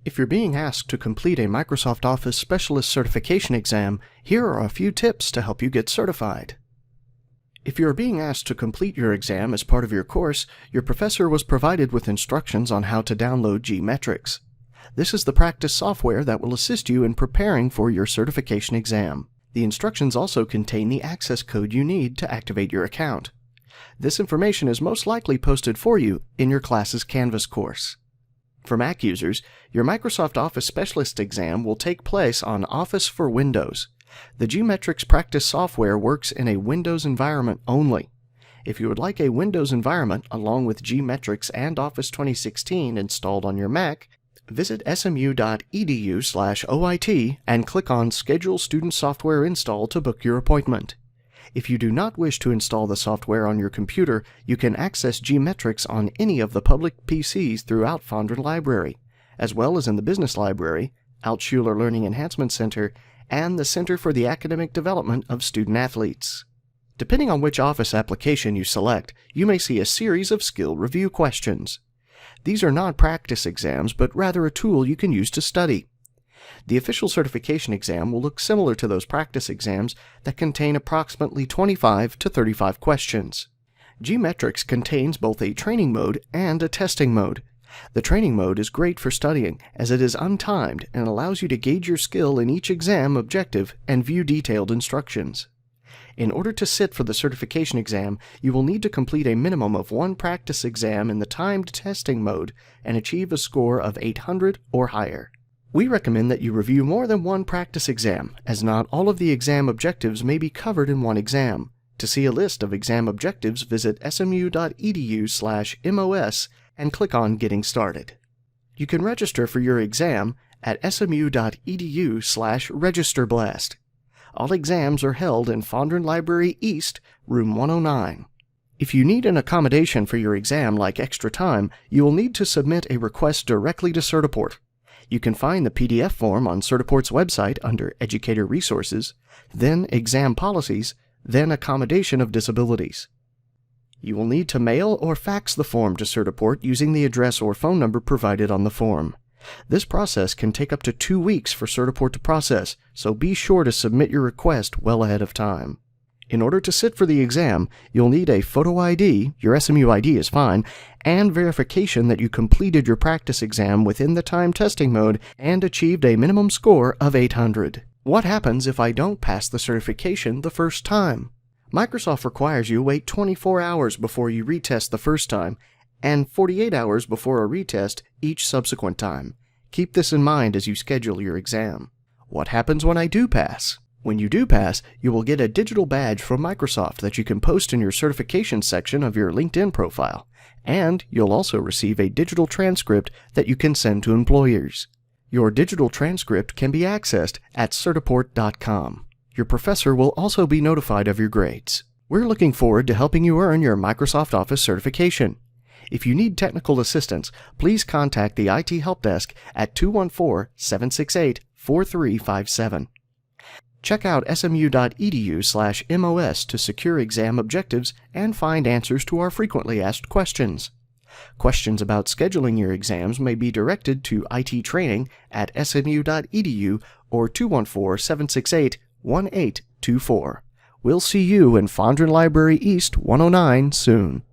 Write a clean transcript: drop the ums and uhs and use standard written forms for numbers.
If you're being asked to complete a Microsoft Office Specialist Certification exam, here are a few tips to help you get certified. If you are being asked to complete your exam as part of your course, your professor was provided with instructions on how to download G-Metrix. This is the practice software that will assist you in preparing for your certification exam. The instructions also contain the access code you need to activate your account. This information is most likely posted for you in your class's Canvas course. For Mac users, your Microsoft Office Specialist exam will take place on Office for Windows. The G-Metrix practice software works in a Windows environment only. If you would like a Windows environment along with G-Metrix and Office 2016 installed on your Mac, visit smu.edu/OIT and click on Schedule Student Software Install to book your appointment. If you do not wish to install the software on your computer, you can access G-Metrix on any of the public PCs throughout Fondren Library, as well as in the Business Library, Altshuler Learning Enhancement Center, and the Center for the Academic Development of Student-Athletes. Depending on which Office application you select, you may see a series of skill review questions. These are not practice exams, but rather a tool you can use to study. The official certification exam will look similar to those practice exams that contain approximately 25 to 35 questions. G-Metrix contains both a training mode and a testing mode. The training mode is great for studying as it is untimed and allows you to gauge your skill in each exam objective and view detailed instructions. In order to sit for the certification exam, you will need to complete a minimum of one practice exam in the timed testing mode and achieve a score of 800 or higher. We recommend that you review more than one practice exam, as not all of the exam objectives may be covered in one exam. To see a list of exam objectives, visit smu.edu/MOS and click on Getting Started. You can register for your exam at smu.edu/registerblast. All exams are held in Fondren Library East, room 109. If you need an accommodation for your exam like extra time, you will need to submit a request directly to Certiport. You can find the PDF form on Certiport's website under Educator Resources, then Exam Policies, then Accommodation of Disabilities. You will need to mail or fax the form to Certiport using the address or phone number provided on the form. This process can take up to 2 weeks for Certiport to process, so be sure to submit your request well ahead of time. In order to sit for the exam, you'll need a photo ID, your SMU ID is fine, and verification that you completed your practice exam within the time testing mode and achieved a minimum score of 800. What happens if I don't pass the certification the first time? Microsoft requires you wait 24 hours before you retest the first time, and 48 hours before a retest each subsequent time. Keep this in mind as you schedule your exam. What happens when I do pass? When you do pass, you will get a digital badge from Microsoft that you can post in your certification section of your LinkedIn profile, and you'll also receive a digital transcript that you can send to employers. Your digital transcript can be accessed at certiport.com. Your professor will also be notified of your grades. We're looking forward to helping you earn your Microsoft Office certification. If you need technical assistance, please contact the IT Help Desk at 214-768-4357. Check out smu.edu/MOS to secure exam objectives and find answers to our frequently asked questions. Questions about scheduling your exams may be directed to IT Training at smu.edu or 214-768-1824. We'll see you in Fondren Library East 109 soon.